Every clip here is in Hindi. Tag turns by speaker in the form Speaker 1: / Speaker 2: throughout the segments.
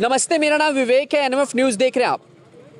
Speaker 1: नमस्ते, मेरा नाम विवेक है। एनएमएफ न्यूज देख रहे हैं आप।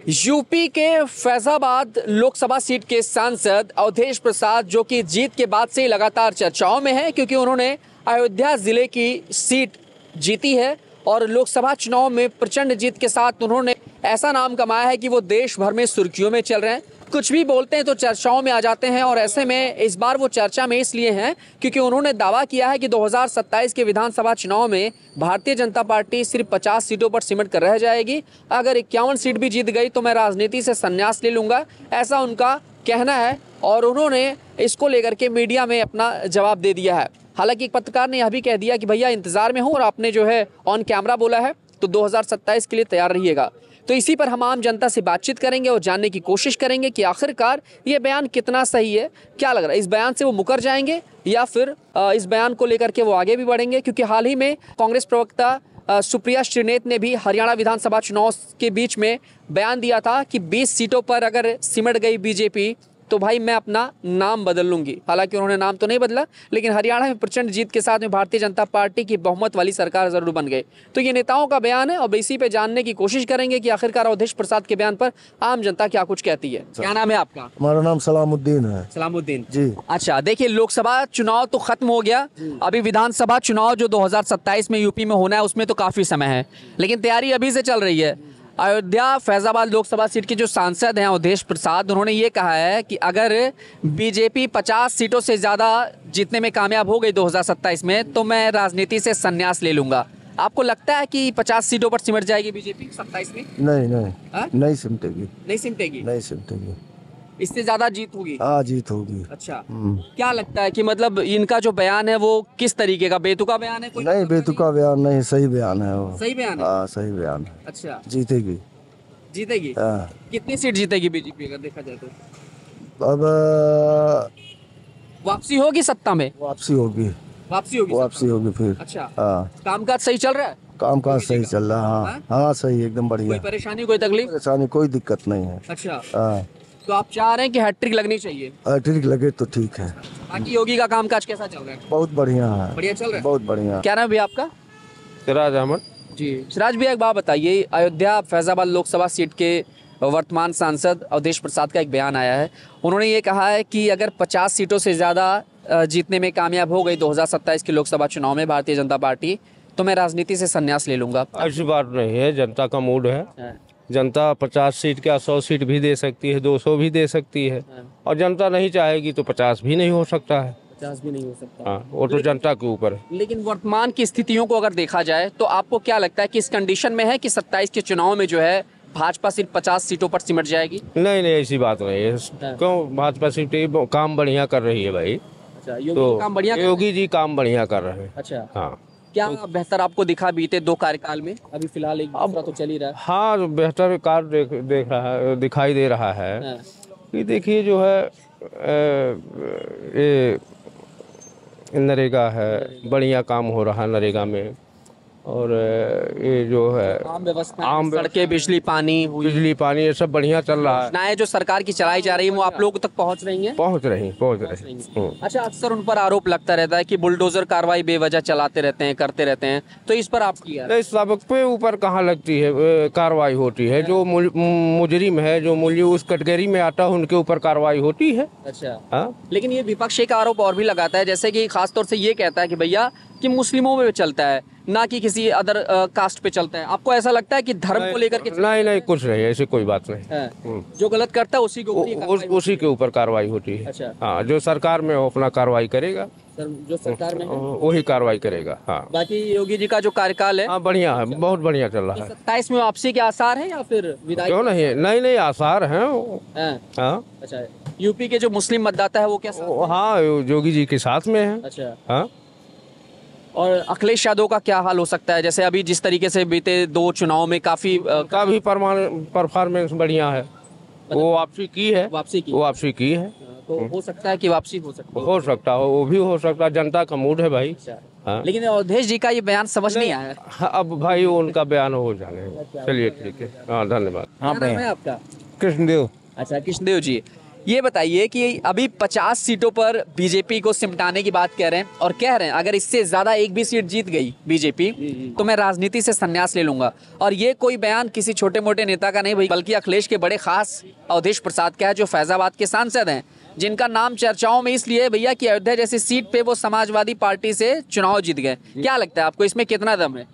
Speaker 1: यूपी के फैजाबाद लोकसभा सीट के सांसद अवधेश प्रसाद, जो कि जीत के बाद से ही लगातार चर्चाओं में है, क्योंकि उन्होंने अयोध्या जिले की सीट जीती है और लोकसभा चुनाव में प्रचंड जीत के साथ उन्होंने ऐसा नाम कमाया है कि वो देश भर में सुर्खियों में चल रहे हैं। कुछ भी बोलते हैं तो चर्चाओं में आ जाते हैं, और ऐसे में इस बार वो चर्चा में इसलिए हैं क्योंकि उन्होंने दावा किया है कि 2027 के विधानसभा चुनाव में भारतीय जनता पार्टी सिर्फ 50 सीटों पर सिमट कर रह जाएगी। अगर 51 सीट भी जीत गई तो मैं राजनीति से संन्यास ले लूंगा, ऐसा उनका कहना है। और उन्होंने इसको लेकर के मीडिया में अपना जवाब दे दिया है। हालांकि एक पत्रकार ने यह भी कह दिया कि भैया इंतजार में हूँ, और आपने जो है ऑन कैमरा बोला है तो 2027 के लिए तैयार रहिएगा। तो इसी पर हम आम जनता से बातचीत करेंगे और जानने की कोशिश करेंगे कि आखिरकार ये बयान कितना सही है। क्या लग रहा है, इस बयान से वो मुकर जाएंगे या फिर इस बयान को लेकर के वो आगे भी बढ़ेंगे? क्योंकि हाल ही में कांग्रेस प्रवक्ता सुप्रिया श्रीनेत ने भी हरियाणा विधानसभा चुनाव के बीच में बयान दिया था कि 20 सीटों पर अगर सिमट गई बीजेपी तो भाई मैं अपना नाम बदल लूंगी। हालांकि उन्होंने नाम तो नहीं बदला, लेकिन हरियाणा में प्रचंड जीत के साथ में भारतीय जनता पार्टी की बहुमत वाली सरकार जरूर बन गई। तो ये नेताओं का बयान है और इसी पे जानने की कोशिश करेंगे कि आखिरकार अवधेश प्रसाद के बयान पर आम जनता क्या कुछ कहती है। क्या नाम है आपका?
Speaker 2: हमारा नाम सलामुद्दीन है।
Speaker 1: सलामुद्दीन
Speaker 2: जी।
Speaker 1: अच्छा, देखिए लोकसभा चुनाव तो खत्म हो गया, अभी विधानसभा चुनाव जो 2027 में यूपी में होना है उसमें तो काफी समय है, लेकिन तैयारी अभी से चल रही है। अयोध्या फैजाबाद लोकसभा सीट के जो सांसद हैं अवधेश प्रसाद, उन्होंने ये कहा है कि अगर बीजेपी 50 सीटों से ज़्यादा जीतने में कामयाब हो गई 2027 में तो मैं राजनीति से संन्यास ले लूंगा। आपको लगता है कि 50 सीटों पर सिमट जाएगी बीजेपी 27 में?
Speaker 2: नहीं सिमटेगी।
Speaker 1: नहीं सिमटेगी?
Speaker 2: नहीं सिमटेगी।
Speaker 1: इससे ज्यादा जीत होगी?
Speaker 2: हाँ, जीत होगी।
Speaker 1: अच्छा, क्या लगता है कि मतलब इनका जो बयान है वो किस तरीके का, बेतुका बयान है? कोई
Speaker 2: नहीं, बेतुका बयान नहीं, सही बयान है वो।
Speaker 1: सही बयान है?
Speaker 2: हाँ, सही बयान है।
Speaker 1: अच्छा,
Speaker 2: जीतेगी।
Speaker 1: जीतेगी?
Speaker 2: हाँ।
Speaker 1: कितनी सीट जीतेगी बीजेपी अगर देखा जाए तो?
Speaker 2: अब
Speaker 1: वापसी होगी सत्ता में?
Speaker 2: वापसी होगी।
Speaker 1: वापसी होगी?
Speaker 2: वापसी होगी फिर।
Speaker 1: अच्छा,
Speaker 2: हाँ।
Speaker 1: कामकाज सही चल रहा है?
Speaker 2: कामकाज सही चल रहा है। हाँ हाँ, सही, एकदम बढ़िया।
Speaker 1: कोई परेशानी, कोई तकलीफ?
Speaker 2: परेशानी कोई दिक्कत नहीं है।
Speaker 1: अच्छा,
Speaker 2: हाँ।
Speaker 1: तो आप चाह रहे हैं कि हैट्रिक लगनी चाहिए?
Speaker 2: हैट्रिक लगे तो ठीक है।
Speaker 1: बाकी योगी का कामकाज कैसा चल रहा है?
Speaker 2: बहुत बढ़िया है।
Speaker 1: बढ़िया चल रहा है?
Speaker 2: बहुत बढ़िया।
Speaker 1: क्या नाम है भैया आपका?
Speaker 3: सिराज अहमद
Speaker 1: जी। सिराज भैया, एक बात बताइए, अयोध्या फैजाबाद लोकसभा सीट के वर्तमान सांसद अवधेश प्रसाद का एक बयान आया है। उन्होंने ये कहा है कि अगर 50 सीटों से ज़्यादा जीतने में कामयाब हो गई 2027 के लोकसभा चुनाव में भारतीय जनता पार्टी तो मैं राजनीति से संन्यास ले लूंगा।
Speaker 3: ऐसी बात नहीं है, जनता का मूड है। जनता 50 सीट क्या 100 सीट भी दे सकती है, 200 भी दे सकती है, और जनता नहीं चाहेगी तो 50 भी नहीं हो सकता है।
Speaker 1: 50 भी नहीं हो सकता।
Speaker 3: हाँ, वो तो जनता के ऊपर है।
Speaker 1: लेकिन वर्तमान की स्थितियों को अगर देखा जाए तो आपको क्या लगता है कि इस कंडीशन में है कि 27 के चुनाव में जो है भाजपा सिर्फ 50 सीटों पर सिमट जाएगी?
Speaker 3: नहीं नहीं, ऐसी बात नहीं है। क्यों, भाजपा सीट काम बढ़िया कर रही है भाई।
Speaker 1: अच्छा, योगी जी काम बढ़िया
Speaker 3: कर रहे हैं।
Speaker 1: अच्छा,
Speaker 3: हाँ।
Speaker 1: क्या बेहतर आपको दिखा बीते 2 कार्यकाल में? अभी फिलहाल एक दूसरा तो चल ही रहा है।
Speaker 3: हाँ, बेहतर कार्य देख रहा है, दिखाई दे रहा है। कि देखिए जो है ये नरेगा है, बढ़िया काम हो रहा है नरेगा में, और ये जो है
Speaker 1: आम व्यवस्था, सड़कें, बिजली पानी
Speaker 3: ये सब बढ़िया चल रहा है।
Speaker 1: योजनाएं जो सरकार की चलाई जा रही है वो आप लोगों तक पहुंच रही हैं?
Speaker 3: पहुंच रही।
Speaker 1: अच्छा, अक्सर उन पर आरोप लगता रहता है कि बुलडोजर कार्रवाई बेवजह चलाते रहते हैं, करते रहते हैं, तो इस पर आप
Speaker 3: नहीं, सबक पे ऊपर कहाँ लगती है कार्रवाई होती है। जो मुजरिम है, जो मूल्य उस कैटेगरी में आता है, उनके ऊपर कार्रवाई होती है।
Speaker 1: अच्छा,
Speaker 3: हाँ।
Speaker 1: लेकिन ये विपक्ष एक आरोप और भी लगाता है, जैसे कि खासतौर से ये कहता है कि भैया कि मुस्लिमों में चलता है, ना कि किसी अदर कास्ट पे चलता है। आपको ऐसा लगता है कि धर्म को लेकर के?
Speaker 3: नहीं, कुछ नहीं, ऐसी कोई बात नहीं।
Speaker 1: जो गलत करता है उसी
Speaker 3: के ऊपर कार्रवाई होती है।
Speaker 1: अच्छा।
Speaker 3: हाँ, जो सरकार में हो अपना कार्रवाई करेगा,
Speaker 1: जो सरकार में
Speaker 3: वही कार्रवाई करेगा। हाँ।
Speaker 1: बाकी योगी जी का जो कार्यकाल है?
Speaker 3: हाँ, बढ़िया है, बहुत बढ़िया चल रहा है।
Speaker 1: 27 में वापसी के आसार है या फिर विदाई?
Speaker 3: क्यों नहीं, नहीं आसार है।
Speaker 1: हाँ। अच्छा, यूपी के जो मुस्लिम मतदाता है वो क्या?
Speaker 3: हाँ, योगी जी के साथ में है।
Speaker 1: अच्छा।
Speaker 3: हाँ।
Speaker 1: और अखिलेश यादव का क्या हाल हो सकता है? जैसे अभी जिस तरीके से बीते 2 चुनाव में काफी परफॉर्मेंस
Speaker 3: बढ़िया है, वो वापसी की है।
Speaker 1: तो हो सकता है कि वापसी हो
Speaker 3: सकता है, वो भी हो सकता है। जनता का मूड है भाई।
Speaker 1: हाँ। लेकिन अवधेश जी का ये बयान समझ नहीं आया।
Speaker 3: अब भाई उनका बयान हो जाने। चलिए ठीक है, हाँ, धन्यवाद।
Speaker 1: हाँ, आपका?
Speaker 2: कृष्णदेव।
Speaker 1: अच्छा, कृष्णदेव जी, ये बताइए कि अभी 50 सीटों पर बीजेपी को सिमटाने की बात कह रहे हैं और कह रहे हैं अगर इससे ज्यादा एक भी सीट जीत गई बीजेपी तो मैं राजनीति से संन्यास ले लूंगा। और ये कोई बयान किसी छोटे मोटे नेता का नहीं भाई, बल्कि अखिलेश के बड़े खास अवधेश प्रसाद का है, जो फैजाबाद के सांसद हैं, जिनका नाम चर्चाओं में इसलिए है भैया कि अयोध्या जैसी सीट पे वो समाजवादी पार्टी से चुनाव जीत गए। क्या लगता है आपको, इसमें कितना दम है?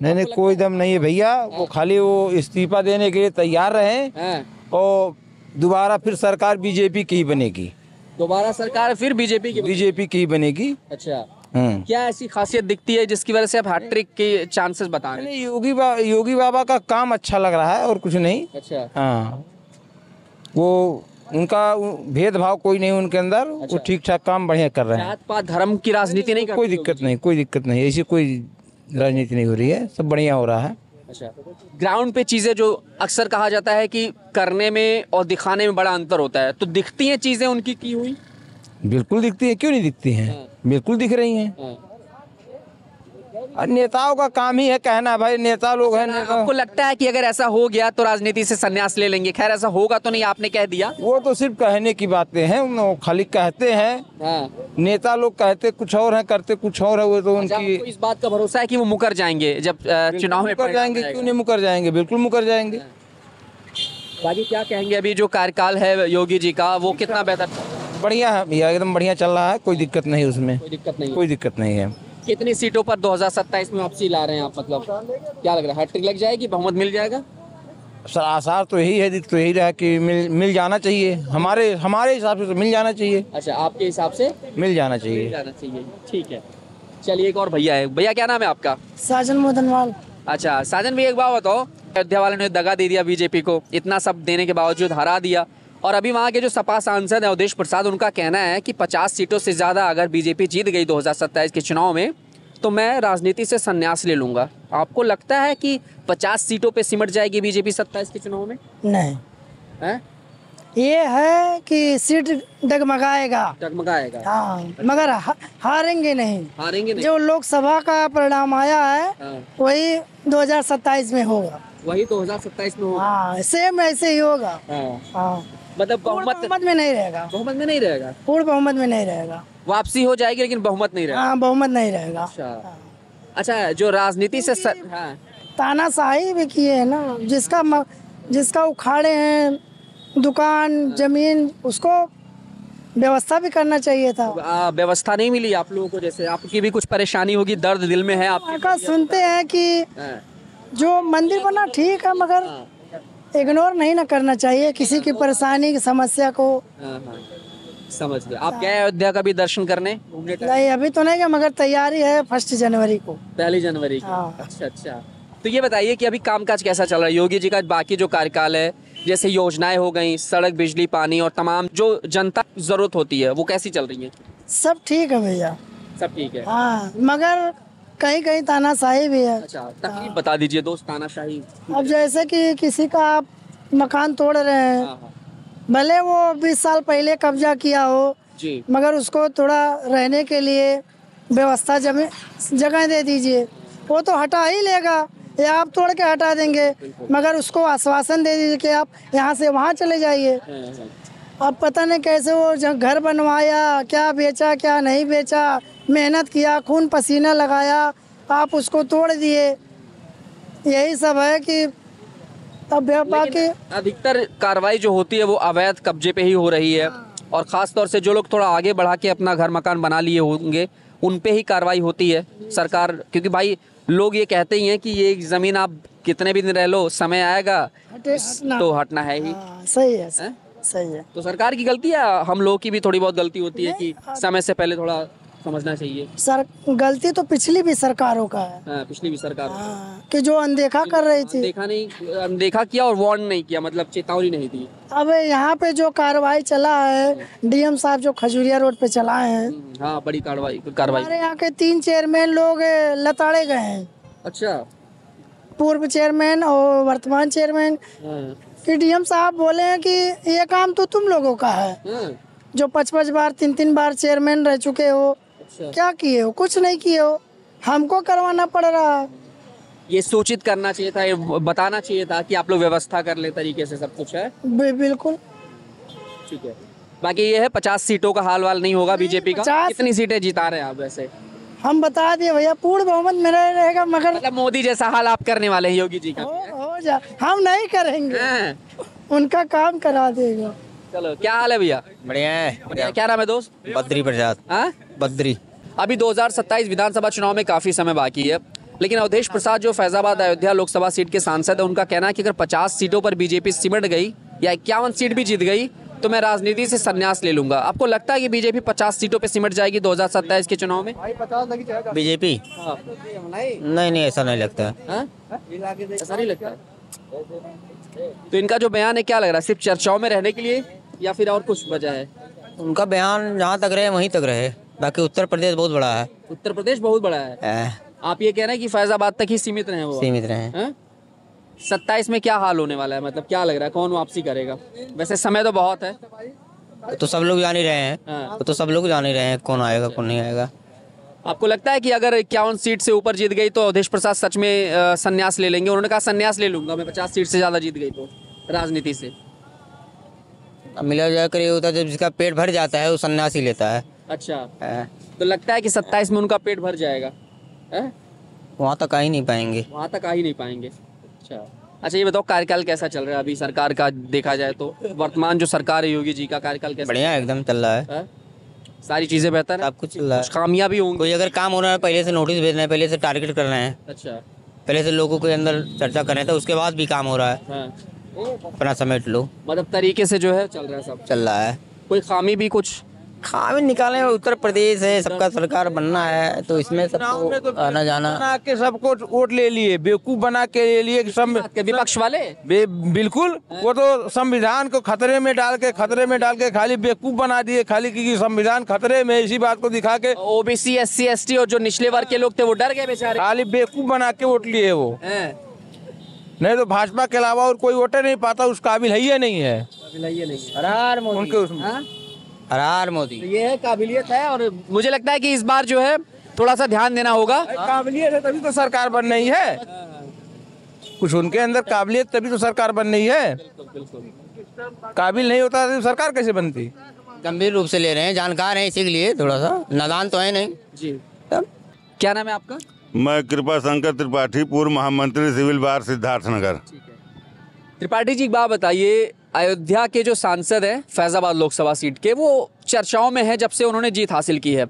Speaker 4: नहीं, कोई दम नहीं है भैया। वो खाली वो इस्तीफा देने के लिए तैयार रहे और दोबारा फिर सरकार बीजेपी की ही बनेगी।
Speaker 1: दोबारा सरकार फिर बीजेपी की
Speaker 4: ही बनेगी।
Speaker 1: अच्छा, क्या ऐसी खासियत दिखती है जिसकी वजह से आप हैट्रिक के चांसेस बता रहे हैं?
Speaker 4: योगी बाबा का काम अच्छा लग रहा है और कुछ नहीं।
Speaker 1: अच्छा,
Speaker 4: हाँ, वो उनका भेदभाव कोई नहीं उनके अंदर। वो ठीक ठाक काम बढ़िया कर रहे हैं।
Speaker 1: जात पात धर्म की राजनीति नहीं करते?
Speaker 4: कोई दिक्कत नहीं, ऐसी कोई राजनीति नहीं हो रही है, सब बढ़िया हो रहा है।
Speaker 1: अच्छा, ग्राउंड पे चीजें जो अक्सर कहा जाता है कि करने में और दिखाने में बड़ा अंतर होता है, तो दिखती हैं चीजें उनकी की हुई?
Speaker 4: बिल्कुल दिखती है, क्यों नहीं दिखती हैं? बिल्कुल दिख रही हैं। और नेताओं का काम ही है कहना, भाई नेता लोग हैं।
Speaker 1: आपको लगता है कि अगर ऐसा हो गया तो राजनीति से संन्यास ले लेंगे? खैर ऐसा होगा तो नहीं, आपने कह दिया।
Speaker 4: वो तो सिर्फ कहने की बातें हैं, वो खाली कहते हैं। नेता लोग कहते कुछ और है, करते कुछ और है। वो तो उनकी
Speaker 1: इस बात का भरोसा है कि वो मुकर जाएंगे जब चुनाव में
Speaker 4: मुकर जाएंगे? क्यों नहीं मुकर जाएंगे, बिल्कुल मुकर जाएंगे।
Speaker 1: बाकी क्या कहेंगे, अभी जो कार्यकाल है योगी जी का वो कितना बेहतर?
Speaker 4: बढ़िया है भैया, एकदम बढ़िया चल रहा है, कोई दिक्कत नहीं उसमें।
Speaker 1: कोई दिक्कत नहीं
Speaker 4: है।
Speaker 1: कितनी सीटों पर 2027 में वापसी ला रहे हैं आप? मतलब क्या लग रहा है, हैट्रिक लग जाएगी, बहुमत मिल जाएगा?
Speaker 4: सर आसार तो यही है, तो यही रहा कि मिल जाना चाहिए। हमारे हिसाब से तो मिल जाना चाहिए।
Speaker 1: अच्छा, आपके हिसाब से
Speaker 4: मिल जाना चाहिए।
Speaker 1: ठीक है, चलिए। एक और भैया है। भैया क्या नाम है आपका?
Speaker 5: साजन मोदनवाल।
Speaker 1: अच्छा साजन भैया, एक बात बताओ, अयोध्या वाले ने दगा दे दिया बीजेपी को, इतना सब देने के बावजूद हरा दिया, और अभी वहाँ के जो सपा सांसद है अवधेश प्रसाद, उनका कहना है कि 50 सीटों से ज़्यादा अगर बीजेपी जीत गई 2027 के चुनाव में तो मैं राजनीति से संन्यास ले लूँगा। आपको लगता है कि 50 सीटों पे सिमट जाएगी बीजेपी 27 के चुनाव में?
Speaker 5: नहीं
Speaker 1: है?
Speaker 5: ये है कि सीट डगमगाएगा। हाँ, मगर हारेंगे नहीं। जो लोकसभा का परिणाम आया है वही 2027 में होगा।
Speaker 1: हाँ,
Speaker 5: सेम ऐसे ही होगा।
Speaker 1: हाँ। मतलब
Speaker 5: बहुमत में नहीं रहेगा। पूर्ण बहुमत में नहीं रहेगा।
Speaker 1: वापसी हो जाएगी लेकिन बहुमत नहीं रहेगा।
Speaker 5: हाँ, बहुमत नहीं रहेगा।
Speaker 1: अच्छा, जो राजनीति से
Speaker 5: तानाशाही भी किए है ना, जिसका उखाड़े हैं दुकान जमीन, उसको व्यवस्था भी करना चाहिए था।
Speaker 1: व्यवस्था नहीं मिली आप लोगों को? जैसे आपकी भी कुछ परेशानी होगी, दर्द दिल में है आपका।
Speaker 5: सुनते हैं कि जो मंदिर बना ठीक है, मगर इग्नोर नहीं ना करना चाहिए किसी की परेशानी की समस्या को।
Speaker 1: समझ गए। आप गए अयोध्या का भी दर्शन करने?
Speaker 5: नहीं, अभी तो नहीं गए, मगर तैयारी है 1 जनवरी को।
Speaker 1: 1 जनवरी को। अच्छा। तो ये बताइए कि अभी कामकाज कैसा चल रहा है योगी जी का? बाकी जो कार्यकाल है, जैसे योजनाएं हो गई, सड़क, बिजली, पानी और तमाम जो जनता जरूरत होती है, वो कैसी चल रही है?
Speaker 5: सब ठीक है भैया,
Speaker 1: सब ठीक है।
Speaker 5: हाँ, मगर कहीं तानाशाही भी है।
Speaker 1: अच्छा, तकलीफ बता दीजिए दोस्त। तानाशाही
Speaker 5: अब जैसे कि किसी का आप मकान तोड़ रहे हैं, भले वो 20 साल पहले कब्जा किया हो
Speaker 1: जी,
Speaker 5: मगर उसको थोड़ा रहने के लिए व्यवस्था जगह दे दीजिए। वो तो हटा ही लेगा, या आप तोड़ के हटा देंगे, मगर उसको आश्वासन दे दीजिए कि आप यहाँ से वहाँ चले जाइए। अब पता नहीं कैसे वो घर बनवाया, क्या बेचा क्या नहीं बेचा, मेहनत किया, खून पसीना लगाया, आप उसको तोड़ दिए। यही सब है कि अब बाकी
Speaker 1: अधिकतर कार्रवाई जो होती है वो अवैध कब्जे पे ही हो रही है, और खास तौर से जो लोग थोड़ा आगे बढ़ा के अपना घर मकान बना लिए होंगे उन पे ही कार्रवाई होती है सरकार। क्योंकि भाई लोग ये कहते ही हैं कि ये जमीन आप कितने भी दिन रह लो, समय आएगा तो हटना है ही।
Speaker 5: सही है, सही है।
Speaker 1: तो सरकार की गलती है, हम लोग की भी थोड़ी बहुत गलती होती है कि समय से पहले थोड़ा समझना चाहिए।
Speaker 5: गलती तो पिछली भी सरकारों का है।
Speaker 1: हाँ, पिछली भी सरकार
Speaker 5: कि जो अनदेखा कर रही थी।
Speaker 1: अनदेखा किया और वार्न नहीं किया, मतलब चेतावनी नहीं दी।
Speaker 5: अब यहाँ पे जो कार्रवाई चला है, डीएम साहब जो खजूरिया रोड पे चलाए हैं,
Speaker 1: हाँ, बड़ी कार्रवाई।
Speaker 5: हमारे यहाँ के 3 चेयरमैन लोग लताड़े गए हैं।
Speaker 1: अच्छा,
Speaker 5: पूर्व चेयरमैन और वर्तमान चेयरमैन। कि डीएम साहब बोले हैं कि ये काम तो तुम लोगों का है, जो 5-5 बार 3-3 बार चेयरमैन रह चुके हो। क्या किए हो? कुछ नहीं किए हो, हमको करवाना पड़ रहा है।
Speaker 1: ये सूचित करना चाहिए था, बताना चाहिए था कि आप लोग व्यवस्था कर ले तरीके से सब कुछ है।
Speaker 5: बिल्कुल।
Speaker 1: ठीक है, बाकी ये है 50 सीटों का हाल वाल नहीं होगा बीजेपी का।
Speaker 5: 50
Speaker 1: कितनी सीटें जिता रहे हैं आप वैसे?
Speaker 5: हम बता दिए भैया, पूर्ण बहुमत मेरा रहेगा, मगर
Speaker 1: मतलब मोदी जैसा हाल आप करने वाले हैं योगी जी का?
Speaker 5: हो जा, हम नहीं करेंगे,
Speaker 1: हैं?
Speaker 5: उनका काम करा देगा।
Speaker 1: चलो, क्या हाल है भैया?
Speaker 4: बढ़िया है।
Speaker 1: बढ़िया। क्या नाम है दोस्त?
Speaker 4: बद्री प्रसाद।
Speaker 1: हाँ?
Speaker 4: बद्री।
Speaker 1: अभी 2027 विधानसभा चुनाव में काफी समय बाकी है, लेकिन अवधेश प्रसाद जो फैजाबाद अयोध्या लोकसभा सीट के सांसद है, उनका कहना है कि अगर 50 सीटों पर बीजेपी सिमट गई या 51 सीट भी जीत गई तो मैं राजनीति से संन्यास ले लूंगा। आपको लगता है कि बीजेपी 50 सीटों पे सिमट जाएगी 2027 के चुनाव में?
Speaker 4: बीजेपी?
Speaker 1: हाँ।
Speaker 4: नहीं, ऐसा नहीं लगता।
Speaker 1: हाँ? ऐसा नहीं लगता? तो इनका जो बयान है क्या लग रहा है, सिर्फ चर्चाओं में रहने के लिए या फिर और कुछ वजह है?
Speaker 4: उनका बयान जहाँ तक रहे वहीं तक रहे, बाकी उत्तर प्रदेश बहुत बड़ा है।
Speaker 1: उत्तर प्रदेश बहुत बड़ा है। आप ये कह रहे हैं कि फैजाबाद तक ही सीमित रहे वो?
Speaker 4: सीमित रहे।
Speaker 1: 27 में क्या हाल होने वाला है, मतलब क्या लग रहा है, कौन वापसी करेगा? वैसे समय तो बहुत है।
Speaker 4: तो सब लोग जान ही रहे हैं।
Speaker 1: हाँ।
Speaker 4: तो सब लोग जान ही रहे हैं कौन आएगा कौन नहीं आएगा।
Speaker 1: आपको लगता है कि अगर 51 सीट से ऊपर जीत गई तो अवधेश प्रसाद सच में संन्यास ले लेंगे? उन्होंने कहा संन्यास ले लूंगा मैं 50 सीट से ज्यादा जीत गई तो राजनीति से।
Speaker 4: मिला जाकर ये होता है जब जिसका पेट भर जाता है वो सन्यास ही लेता है।
Speaker 1: अच्छा, तो लगता है कि 27 में उनका पेट भर जाएगा?
Speaker 4: वहाँ तक आ ही नहीं पाएंगे।
Speaker 1: वहाँ तक आ ही नहीं पाएंगे। अच्छा, ये बताओ कार्यकाल कैसा चल रहा है अभी सरकार का? देखा जाए तो वर्तमान जो सरकार है योगी जी का कार्यकाल कैसा?
Speaker 4: बढ़िया एकदम चल रहा है।
Speaker 1: सारी चीजें बेहतर है?
Speaker 4: सब कुछ चल रहा है।
Speaker 1: कुछ खामियां भी होंगी?
Speaker 4: कोई अगर काम हो रहा है पहले से नोटिस भेज रहे हैं, पहले से टारगेट कर रहे हैं,
Speaker 1: अच्छा।
Speaker 4: पहले से लोगों के अंदर चर्चा कर रहे हैं, तो उसके बाद भी काम हो रहा है।
Speaker 1: हाँ।
Speaker 4: अपना समेट लो।
Speaker 1: मतलब तरीके से जो है चल रहा है सब?
Speaker 4: चल रहा है।
Speaker 1: कोई खामी भी कुछ?
Speaker 4: खामी निकाले, उत्तर प्रदेश है, सबका सरकार बनना है तो इसमें सबको आना जाना।
Speaker 6: बना के सबको वोट ले लिए, बेवकूफ बना के ले लिए कि
Speaker 1: विपक्ष वाले
Speaker 6: बिल्कुल वो तो संविधान को खतरे में डाल के खाली बेवकूफ बना दिए, खाली क्योंकि संविधान खतरे में, इसी बात को दिखा के
Speaker 1: ओबीसी SC ST और जो निचले वर्ग के लोग थे वो डर गए बेचारे।
Speaker 6: खाली बेवकूफ बना के वोट लिए वो। नहीं तो भाजपा के अलावा और कोई वोटर नहीं पाता, उस काबिल है ही नहीं है। उनके उसमें
Speaker 4: हरार मोदी।
Speaker 1: ये है काबिलियत है, और मुझे लगता है कि इस बार जो है थोड़ा सा ध्यान देना होगा।
Speaker 6: काबिलियत है तभी तो सरकार बन रही है, कुछ उनके अंदर काबिलियत तभी तो सरकार बन रही है। काबिल नहीं होता तो सरकार कैसे बनती?
Speaker 4: गंभीर रूप से ले रहे हैं, जानकार हैं, इसीलिए थोड़ा सा नादान तो है नहीं
Speaker 1: जी। क्या नाम है आपका?
Speaker 7: मैं कृपा शंकर त्रिपाठी, पूर्व महामंत्री सिविल बार सिद्धार्थनगर।
Speaker 1: त्रिपाठी जी, एक बात बताइए, अयोध्या के जो सांसद हैं फैजाबाद लोकसभा सीट के, वो चर्चाओं में है जब से उन्होंने जीत हासिल की है।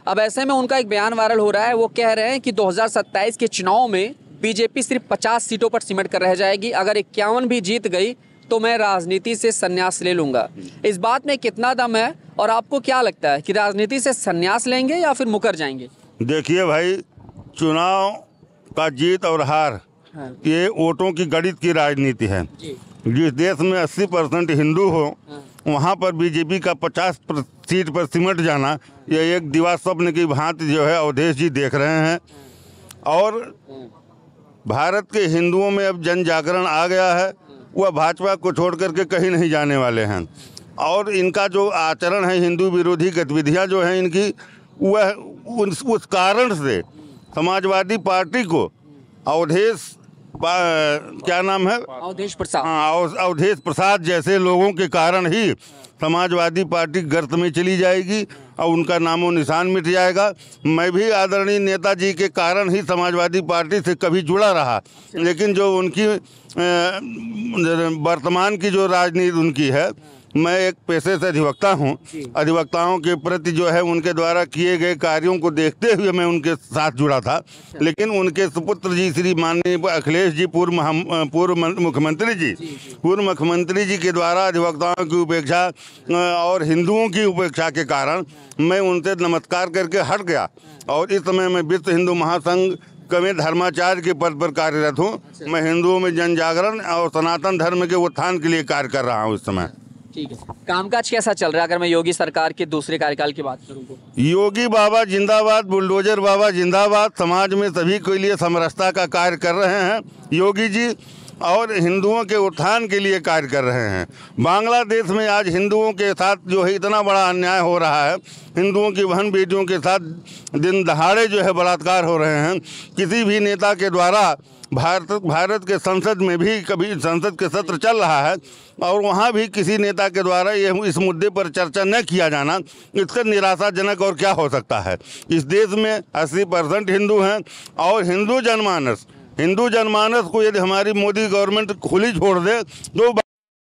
Speaker 1: अब ऐसे में उनका एक बयान वायरल हो रहा है, वो कह रहे हैं कि 2027 के चुनाव में बीजेपी सिर्फ 50 सीटों पर सिमट कर रह जाएगी, अगर 51 भी जीत गई तो मैं राजनीति से संन्यास ले लूंगा। इस बात में कितना दम है, और आपको क्या लगता है कि राजनीति से संन्यास लेंगे या फिर मुकर जाएंगे?
Speaker 7: देखिए भाई, चुनाव का जीत और हार ये वोटों की गणित की राजनीति है। जिस देश में 80% हिंदू हो वहाँ पर बीजेपी का 50 सीट पर सिमट जाना, ये एक दिवा स्वप्न की भांति जो है अवधेश जी देख रहे हैं। और भारत के हिंदुओं में अब जन जागरण आ गया है, वह भाजपा को छोड़ करके कहीं नहीं जाने वाले हैं। और इनका जो आचरण है, हिंदू विरोधी गतिविधियां जो हैं इनकी, वह उस कारण से समाजवादी पार्टी को अवधेश क्या नाम है,
Speaker 1: अवधेश प्रसाद,
Speaker 7: हाँ, अवधेश प्रसाद जैसे लोगों के कारण ही समाजवादी पार्टी गर्त में चली जाएगी और उनका नामो निशान मिट जाएगा। मैं भी आदरणीय नेताजी के कारण ही समाजवादी पार्टी से कभी जुड़ा रहा, लेकिन जो उनकी वर्तमान की जो राजनीति उनकी है, मैं एक पेशे से अधिवक्ता हूँ। अधिवक्ताओं के प्रति जो है उनके द्वारा किए गए कार्यों को देखते हुए मैं उनके साथ जुड़ा था। लेकिन उनके सुपुत्र जी श्री माननीय अखिलेश जी, पूर्व मुख्यमंत्री जी के द्वारा अधिवक्ताओं की उपेक्षा और हिंदुओं की उपेक्षा के कारण मैं उनसे नमस्कार करके हट गया। और इस समय मैं विश्व हिंदू महासंघ में धर्माचार्य के पद पर कार्यरत हूँ। मैं हिंदुओं में जन जागरण और सनातन धर्म के उत्थान के लिए कार्य कर रहा हूँ इस समय।
Speaker 1: ठीक है, कामकाज कैसा चल रहा है? अगर मैं योगी सरकार के दूसरे कार्यकाल की बात करूं तो
Speaker 7: योगी बाबा जिंदाबाद, बुलडोजर बाबा जिंदाबाद। समाज में सभी के लिए समरसता का कार्य कर रहे हैं योगी जी। और हिंदुओं के उत्थान के लिए कार्य कर रहे हैं। बांग्लादेश में आज हिंदुओं के साथ जो है इतना बड़ा अन्याय हो रहा है, हिंदुओं की बहन बेटियों के साथ दिन दहाड़े जो है बलात्कार हो रहे हैं। किसी भी नेता के द्वारा भारत के संसद में भी कभी संसद के सत्र चल रहा है और वहाँ भी किसी नेता के द्वारा ये इस मुद्दे पर चर्चा न किया जाना, इससे निराशाजनक और क्या हो सकता है। इस देश में 80% हिंदू हैं और हिंदू जनमानस को यदि हमारी मोदी गवर्नमेंट खुली छोड़ दे तो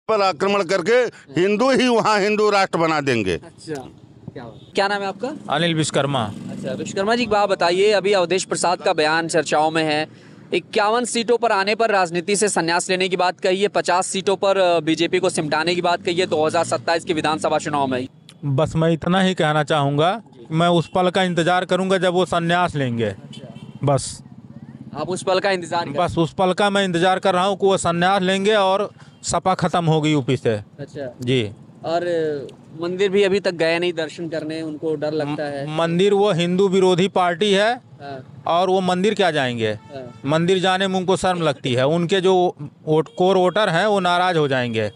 Speaker 7: पर आक्रमण करके हिंदू ही वहाँ हिंदू राष्ट्र बना देंगे।
Speaker 1: अच्छा, क्या नाम है आपका?
Speaker 6: अनिल विश्वकर्मा।
Speaker 1: अच्छा विश्वकर्मा जी, बात बताइए, अभी अवधेश प्रसाद का बयान चर्चाओं में है। 51 सीटों पर आने पर राजनीति से संन्यास लेने की बात कही है, 50 सीटों पर बीजेपी को सिमटाने की बात कही है 2027 के विधानसभा चुनाव में।
Speaker 8: बस मैं इतना ही कहना चाहूँगा, मैं उस पल का इंतजार करूँगा जब वो संन्यास लेंगे। बस
Speaker 1: आप उस पल का इंतजार
Speaker 8: बस उस पल का मैं इंतजार कर रहा हूँ कि वो संन्यास लेंगे और सपा खत्म होगी यूपी से।
Speaker 1: अच्छा
Speaker 8: जी।
Speaker 1: और मंदिर भी अभी तक गए नहीं दर्शन करने, उनको डर लगता है।
Speaker 8: मंदिर, वो हिंदू विरोधी पार्टी है
Speaker 1: हाँ।
Speaker 8: और वो मंदिर क्या जाएंगे?
Speaker 1: हाँ।
Speaker 8: मंदिर जाने में उनको शर्म लगती है। उनके जो कोर वोटर हैं वो नाराज हो जाएंगे,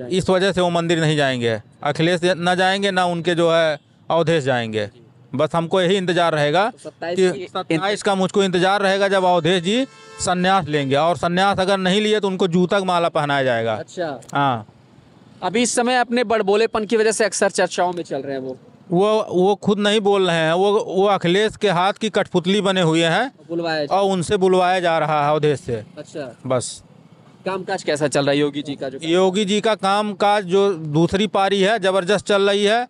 Speaker 8: इस वजह से वो मंदिर नहीं जाएंगे। अखिलेश न जाएंगे, ना उनके जो है अवधेश जाएंगे। बस हमको यही इंतजार रहेगा कि 27 का मुझको इंतजार रहेगा जब अवधेश जी संन्यास लेंगे, और संन्यास अगर नहीं लिए तो उनको जूता का माला पहनाया जाएगा।
Speaker 1: अच्छा
Speaker 8: हाँ।
Speaker 1: अभी इस समय अपने बड़बोलेपन की वजह से अक्सर चर्चाओं में चल रहे हैं।
Speaker 8: वो खुद नहीं बोल रहे हैं, वो अखिलेश के हाथ की कठपुतली बने हुए हैं और उनसे बुलवाया जा रहा है अवधेश से।
Speaker 1: अच्छा,
Speaker 8: बस।
Speaker 1: कामकाज कैसा चल रहा है योगी जी का?
Speaker 8: योगी जी का कामकाज जो दूसरी पारी है जबरदस्त चल रही है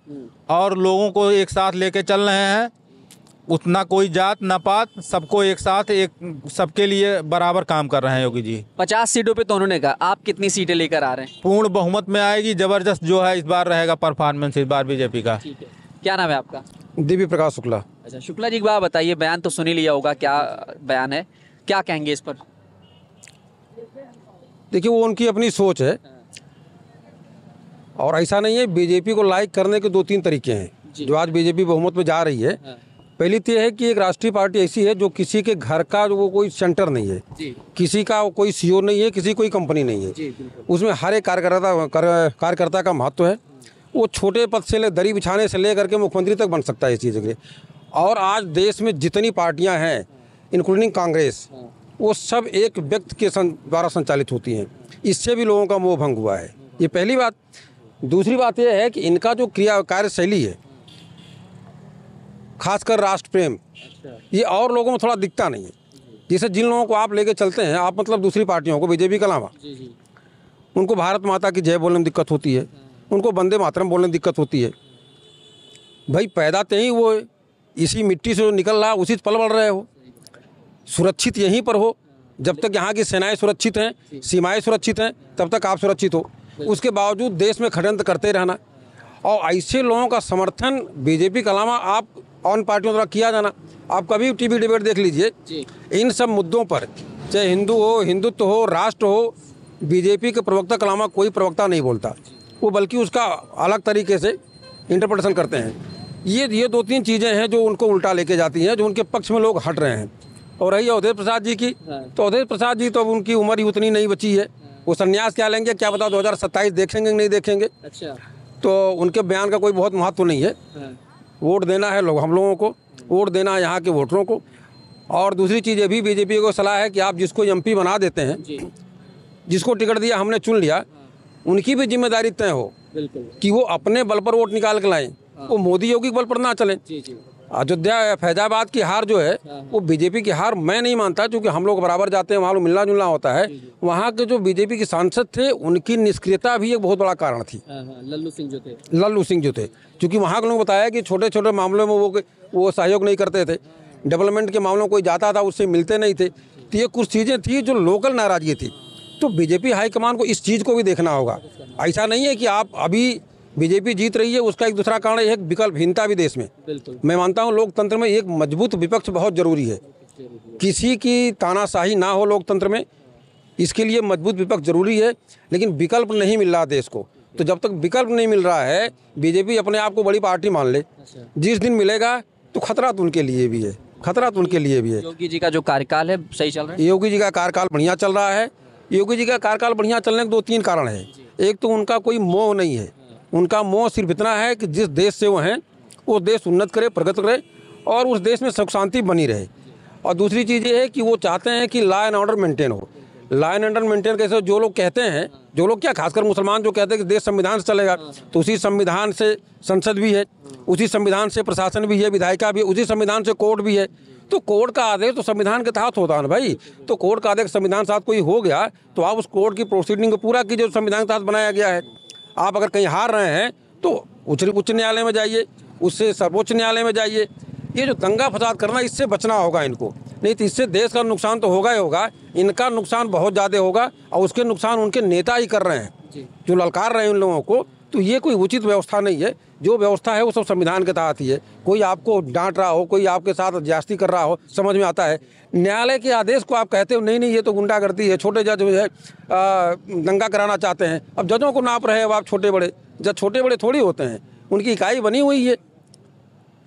Speaker 8: और लोगों को एक साथ लेके चल रहे हैं। उतना कोई जात न पात, सबको एक साथ, सबके लिए बराबर काम कर रहे हैं योगी जी।
Speaker 1: 50 सीटों पे तो उन्होंने कहा, आप कितनी सीटें लेकर आ रहे हैं?
Speaker 8: पूर्ण बहुमत में आएगी। जबरदस्त जो है इस बार रहेगा परफॉर्मेंस इस बार बीजेपी का।
Speaker 1: ठीक है, क्या नाम है आपका?
Speaker 9: दिव्य प्रकाश शुक्ला।
Speaker 1: अच्छा शुक्ला जी, एक बात बताइए, बयान तो सुन ही लिया होगा, क्या बयान है, क्या कहेंगे इस पर?
Speaker 9: देखिए, वो उनकी अपनी सोच है और ऐसा नहीं है। बीजेपी को लाइक करने के 2-3 तरीके हैं। जो आज बीजेपी बहुमत में जा रही है, पहली तो यह है कि एक राष्ट्रीय पार्टी ऐसी है जो किसी के घर का वो कोई सेंटर नहीं है, किसी का कोई सीओ नहीं है, किसी कोई कंपनी नहीं है। उसमें हर एक कार्यकर्ता का महत्व है। वो छोटे पद से दरी बिछाने से लेकर के मुख्यमंत्री तक बन सकता है इस चीज़ के। और आज देश में जितनी पार्टियां हैं इंक्लूडिंग कांग्रेस, वो सब एक व्यक्ति के द्वारा संचालित होती हैं। इससे भी लोगों का मोह भंग हुआ है, ये पहली बात। दूसरी बात यह है कि इनका जो कार्यशैली है, खासकर राष्ट्र प्रेम, ये और लोगों में थोड़ा दिखता नहीं है। जैसे जिन लोगों को आप लेके चलते हैं, आप मतलब दूसरी पार्टियों को, बीजेपी के अलावा, उनको भारत माता की जय बोलने में दिक्कत होती है, उनको वंदे मातरम बोलने में दिक्कत होती है। भाई पैदा तो ही वो इसी मिट्टी से निकल रहा, उसी से पल बढ़ रहे हो। सुरक्षित यहीं पर हो, जब तक यहाँ की सेनाएं सुरक्षित हैं, सीमाएं सुरक्षित हैं, तब तक आप सुरक्षित हो। उसके बावजूद देश में षड्यंत्र करते रहना और ऐसे लोगों का समर्थन बीजेपी के अलावा आप ऑन पार्टियों द्वारा किया जाना। आप कभी टीवी डिबेट देख लीजिए, इन सब मुद्दों पर, चाहे हिंदू हो, हिंदुत्व हो, राष्ट्र हो, बीजेपी के प्रवक्ता के अलावा कोई प्रवक्ता नहीं बोलता। वो बल्कि उसका अलग तरीके से इंटरप्रिटेशन करते हैं। ये 2-3 चीज़ें हैं जो उनको उल्टा लेके जाती हैं, जो उनके पक्ष में लोग हट रहे हैं। और रही अवधेश प्रसाद जी की, तो अवधेश प्रसाद जी तो अब उनकी उम्र ही उतनी नहीं बची है। वो संन्यास क्या लेंगे क्या पता, 2027 देखेंगे कि नहीं देखेंगे।
Speaker 1: अच्छा,
Speaker 9: तो उनके बयान का कोई बहुत महत्व नहीं है। वोट देना है हम लोगों को, वोट देना है यहाँ के वोटरों को। और दूसरी चीज़ ये भी बीजेपी को सलाह है कि आप जिसको एमपी बना देते हैं, जिसको टिकट दिया, हमने चुन लिया, उनकी भी जिम्मेदारी तय हो कि वो अपने बल पर वोट निकाल के लाएं, वो मोदी योगी के बल पर ना चलें। अयोध्या फैजाबाद की हार जो है वो बीजेपी की हार मैं नहीं मानता, क्योंकि हम लोग बराबर जाते हैं, वहाँ लोग मिलना जुलना होता है। वहाँ के जो बीजेपी के सांसद थे, उनकी निष्क्रियता भी एक बहुत बड़ा कारण थी।
Speaker 1: लल्लू सिंह जो थे, क्योंकि वहाँ के लोग बताया कि छोटे छोटे मामलों में वो सहयोग नहीं करते थे। डेवलपमेंट के मामलों में कोई जाता था, उससे मिलते नहीं थे। तो ये कुछ चीज़ें थी जो लोकल नाराजगी थी। तो बीजेपी हाईकमान को इस चीज़ को भी देखना होगा। ऐसा नहीं है कि आप अभी बीजेपी जीत रही है, उसका एक दूसरा कारण है विकल्पहीनता भी देश में। मैं मानता हूं लोकतंत्र में एक मजबूत विपक्ष बहुत जरूरी है। किसी की तानाशाही ना हो लोकतंत्र में, इसके लिए मजबूत विपक्ष जरूरी है। लेकिन विकल्प नहीं मिल रहा देश को, तो जब तक विकल्प नहीं मिल रहा है, बीजेपी अपने आप को बड़ी पार्टी मान ले, जिस दिन मिलेगा तो खतरा तो उनके लिए भी है, खतरा तो उनके लिए भी है। योगी जी का जो कार्यकाल है सही चल रहा है?
Speaker 9: योगी जी का कार्यकाल बढ़िया चल रहा है योगी जी का कार्यकाल बढ़िया चलने के 2-3 कारण है। एक तो उनका कोई मोह नहीं है, उनका मोह सिर्फ इतना है कि जिस देश से वो हैं वो देश उन्नत करे, प्रगति करे और उस देश में सुख शांति बनी रहे। और दूसरी चीज़ ये है कि वो चाहते हैं कि लॉ एंड ऑर्डर मेंटेन हो। लॉ एंड ऑर्डर मेंटेन कैसे, जो लोग कहते हैं, जो लोग क्या खासकर मुसलमान जो कहते हैं कि देश संविधान से चलेगा, तो उसी संविधान से संसद भी है, उसी संविधान से प्रशासन भी है, विधायिका भी है, उसी संविधान से कोर्ट भी है। तो कोर्ट का आदेश तो संविधान के तहत होता है ना भाई। तो कोर्ट का आदेश संविधान के साथ कोई हो गया तो आप उस कोर्ट की प्रोसीडिंग को पूरा कीजिए जो संविधान के तहत बनाया गया है। आप अगर कहीं हार रहे हैं तो उच्च न्यायालय में जाइए, उससे सर्वोच्च न्यायालय में जाइए। ये जो दंगा फसाद करना, इससे बचना होगा इनको, नहीं तो इससे देश का नुकसान तो होगा ही होगा, इनका नुकसान बहुत ज़्यादा होगा और उसके नुकसान उनके नेता ही कर रहे हैं जो ललकार रहे हैं उन लोगों को। तो ये कोई उचित व्यवस्था नहीं है। जो व्यवस्था है वो सब संविधान के तहत ही है। कोई आपको डांट रहा हो, कोई आपके साथ ज्यादती कर रहा हो, समझ में आता है। न्यायालय के आदेश को आप कहते हो नहीं ये तो गुंडागर्दी है, छोटे जज है दंगा कराना चाहते हैं। अब जजों को नाप रहे हो आप छोटे बड़े, जज छोटे बड़े थोड़ी होते हैं, उनकी इकाई बनी हुई है।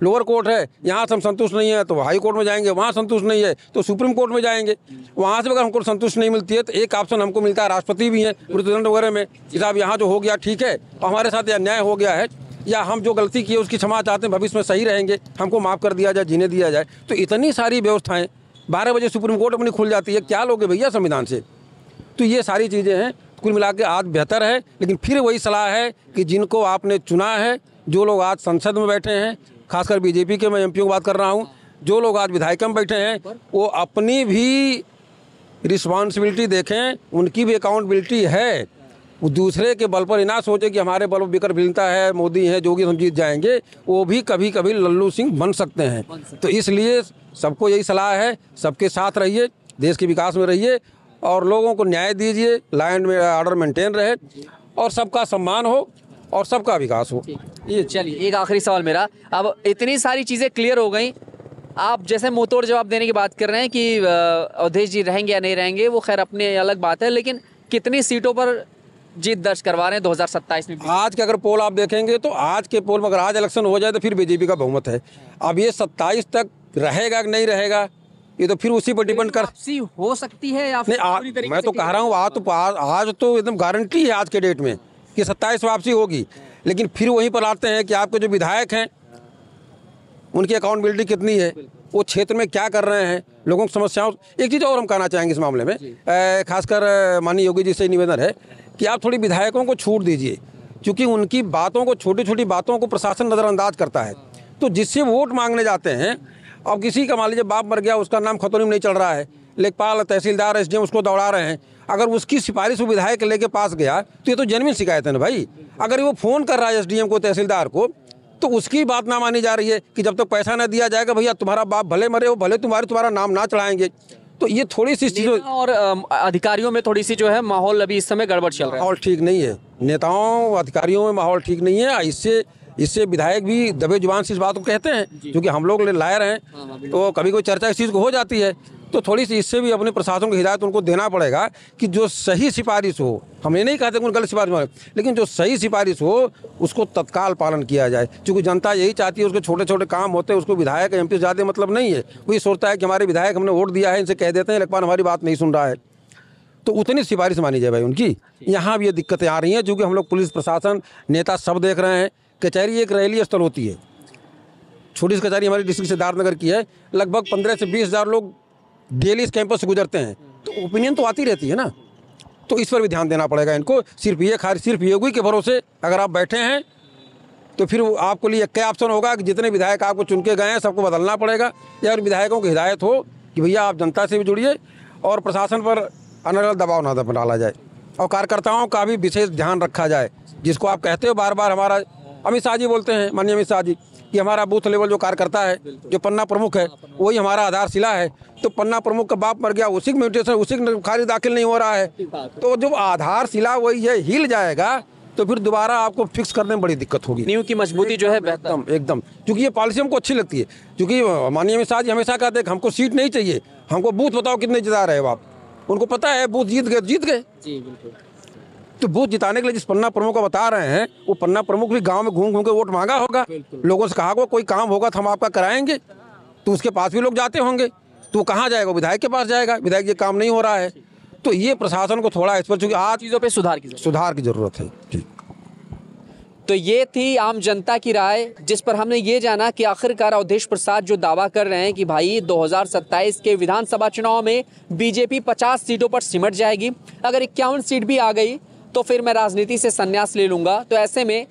Speaker 9: लोअर कोर्ट है, यहाँ से हम संतुष्ट नहीं है तो हाई कोर्ट में जाएंगे, वहाँ संतुष्ट नहीं है तो सुप्रीम कोर्ट में जाएंगे। वहाँ से अगर हमको संतुष्ट नहीं मिलती है तो एक ऑप्शन हमको मिलता है, राष्ट्रपति भी है मृत्युदंड वगैरह में, साहब यहाँ जो हो गया ठीक है, हमारे साथ यह अन्याय हो गया है या हम जो गलती की है उसकी क्षमा चाहते हैं, भविष्य में सही रहेंगे, हमको माफ़ कर दिया जाए, जीने दिया जाए। तो इतनी सारी व्यवस्थाएँ 12 बजे सुप्रीम कोर्ट अपनी खुल जाती है, क्या लोगे भैया संविधान से। तो ये सारी चीज़ें हैं। कुल मिला के आज बेहतर है, लेकिन फिर वही सलाह है कि जिनको आपने चुना है, जो लोग आज संसद में बैठे हैं, खासकर बीजेपी के, मैं एमपीओ की बात कर रहा हूँ, जो लोग आज विधायक में बैठे हैं वो अपनी भी रिस्पॉन्सिबिलिटी देखें, उनकी भी अकाउंटेबिलिटी है। वो दूसरे के बल पर ही ना सोचे कि हमारे बल पर बिकर भिलता है, मोदी है, जोगी हम जीत जाएंगे। वो भी कभी कभी लल्लू सिंह बन सकते हैं। तो इसलिए सबको यही सलाह है, सबके साथ रहिए, देश के विकास में रहिए और लोगों को न्याय दीजिए, लॉ एंड ऑर्डर मेंटेन रहे और सबका सम्मान हो और सबका विकास हो।
Speaker 1: ये चलिए एक आखिरी सवाल मेरा, अब इतनी सारी चीज़ें क्लियर हो गई, आप जैसे मुंहतोड़ जवाब देने की बात कर रहे हैं कि अवधेश जी रहेंगे या नहीं रहेंगे, वो खैर अपने अलग बात है, लेकिन कितनी सीटों पर जीत दर्ज करवा रहे हैं 2027 में?
Speaker 9: आज के अगर पोल आप देखेंगे तो आज के पोल में अगर आज इलेक्शन हो जाए तो फिर बीजेपी का बहुमत है। अब ये 27 तक रहेगा कि नहीं रहेगा ये तो फिर उसी पर डिपेंड कर
Speaker 1: वापसी हो सकती है या फिर पूरी तरीके
Speaker 9: मैं तो
Speaker 1: से
Speaker 9: कह रहा हूँ आज तो एकदम गारंटी है आज के डेट में कि 27 वापसी होगी। लेकिन फिर वहीं पर आते हैं कि आपके जो विधायक हैं उनकी अकाउंटेबिलिटी कितनी है, वो क्षेत्र में क्या कर रहे हैं, लोगों की समस्याओं। एक चीज़ और हम कहना चाहेंगे इस मामले में, खासकर माननीय योगी जी से निवेदन है कि आप थोड़ी विधायकों को छूट दीजिए, क्योंकि उनकी बातों को, छोटी छोटी बातों को प्रशासन नज़रअंदाज करता है। तो जिससे वोट मांगने जाते हैं, अब किसी का मान लीजिए बाप मर गया, उसका नाम खतौनी में नहीं चल रहा है, लेखपाल, तहसीलदार, एसडीएम उसको दौड़ा रहे हैं, अगर उसकी सिफारिश वो विधायक लेके पास गया तो ये तो जेन्युइन शिकायत है ना भाई। अगर वो फ़ोन कर रहा है एसडीएम को, तहसीलदार को, तो उसकी बात ना मानी जा रही है कि जब तक पैसा ना दिया जाएगा भैया तुम्हारा बाप भले मरे हो, भले तुम्हारा नाम ना चढ़ाएंगे। तो ये थोड़ी सी चीज़ों
Speaker 1: और अधिकारियों में थोड़ी सी जो है माहौल अभी इस समय गड़बड़ चल रहा है।
Speaker 9: माहौल ठीक नहीं है, नेताओं अधिकारियों में माहौल ठीक नहीं है। इससे विधायक भी दबे जुबान से इस बात को कहते हैं, क्योंकि हम लोग लायर हैं तो कभी कोई चर्चा इस चीज़ को हो जाती है। तो थोड़ी सी इससे भी अपने प्रशासन को हिदायत उनको देना पड़ेगा कि जो सही सिफारिश हो, हम ये नहीं कहते कि गलत सिफारिश हो, लेकिन जो सही सिफारिश हो उसको तत्काल पालन किया जाए। क्योंकि जनता यही चाहती है, उसके छोटे छोटे काम होते हैं, उसको विधायक एमपी से ज़्यादा मतलब नहीं है। वो ये सोचता है कि हमारे विधायक हमने वोट दिया है, इनसे कह देते हैं लेकिन हमारी बात नहीं सुन रहा है, तो उतनी सिफारिश मानी जाए भाई उनकी। यहाँ भी ये दिक्कतें आ रही हैं, क्योंकि हम लोग पुलिस प्रशासन नेता सब देख रहे हैं। कचहरी एक रैली स्थल होती है, छोटी सी कचहरी हमारी डिस्ट्रिक्ट सिद्धार्थनगर की है, लगभग 15 से 20 हज़ार लोग डेली इस कैंपस से गुजरते हैं, तो ओपिनियन तो आती रहती है ना। तो इस पर भी ध्यान देना पड़ेगा इनको। सिर्फ योगी के भरोसे अगर आप बैठे हैं तो फिर आपको लिए क्या ऑप्शन होगा कि जितने विधायक आपको चुन के गए हैं सबको बदलना पड़ेगा, या विधायकों की हिदायत हो कि भैया आप जनता से भी जुड़िए और प्रशासन पर अनर्गल दबाव ना डाला जाए और कार्यकर्ताओं का भी विशेष ध्यान रखा जाए। जिसको आप कहते हो बार बार, हमारा अमित शाह जी बोलते हैं, माननीय अमित शाह जी, कि हमारा बूथ लेवल जो कार्यकर्ता है, जो पन्ना प्रमुख है, वही हमारा आधारशिला है। तो पन्ना प्रमुख का बाप मर गया, उसी में म्यूटेशन, उसी में खारिज दाखिल नहीं हो रहा है, तो जो आधारशिला वही है, हिल जाएगा तो फिर दोबारा आपको फिक्स करने में बड़ी दिक्कत होगी।
Speaker 1: नींव की मजबूती जो है
Speaker 9: एकदम, क्योंकि ये पॉलिसी हमको अच्छी लगती है। क्योंकि माननीय अमित शाह जी हमेशा कहते हैं हमको सीट नहीं चाहिए, हमको बूथ बताओ कितने जिता रहे हो आप। उनको पता है बूथ जीत गए
Speaker 1: जी बिल्कुल।
Speaker 9: तो बूथ जिताने के लिए जिस पन्ना प्रमुख को बता रहे हैं, वो पन्ना प्रमुख भी गांव में घूम घूम के वोट मांगा होगा, लोगों से कहा होगा कोई काम होगा तो हम आपका कराएंगे, तो उसके पास भी लोग जाते होंगे, तो वो कहाँ जाएगा, विधायक के पास जाएगा, विधायक ये काम नहीं हो रहा है। तो ये प्रशासन को थोड़ा इस पर, चूंकि आज
Speaker 1: चीज़ों पे सुधार
Speaker 9: की जरूरत है। ठीक।
Speaker 1: तो ये थी आम जनता की राय, जिस पर हमने ये जाना कि आखिरकार अवधेश प्रसाद जो दावा कर रहे हैं कि भाई 2027 के विधानसभा चुनाव में बीजेपी 50 सीटों पर सिमट जाएगी, अगर 51 सीट भी आ गई तो फिर मैं राजनीति से संन्यास ले लूँगा। तो ऐसे में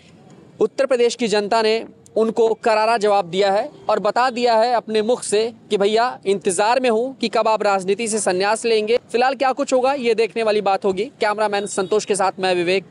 Speaker 1: उत्तर प्रदेश की जनता ने उनको करारा जवाब दिया है और बता दिया है अपने मुख से कि भैया इंतजार में हूँ कि कब आप राजनीति से संन्यास लेंगे। फिलहाल क्या कुछ होगा ये देखने वाली बात होगी। कैमरामैन संतोष के साथ मैं विवेक,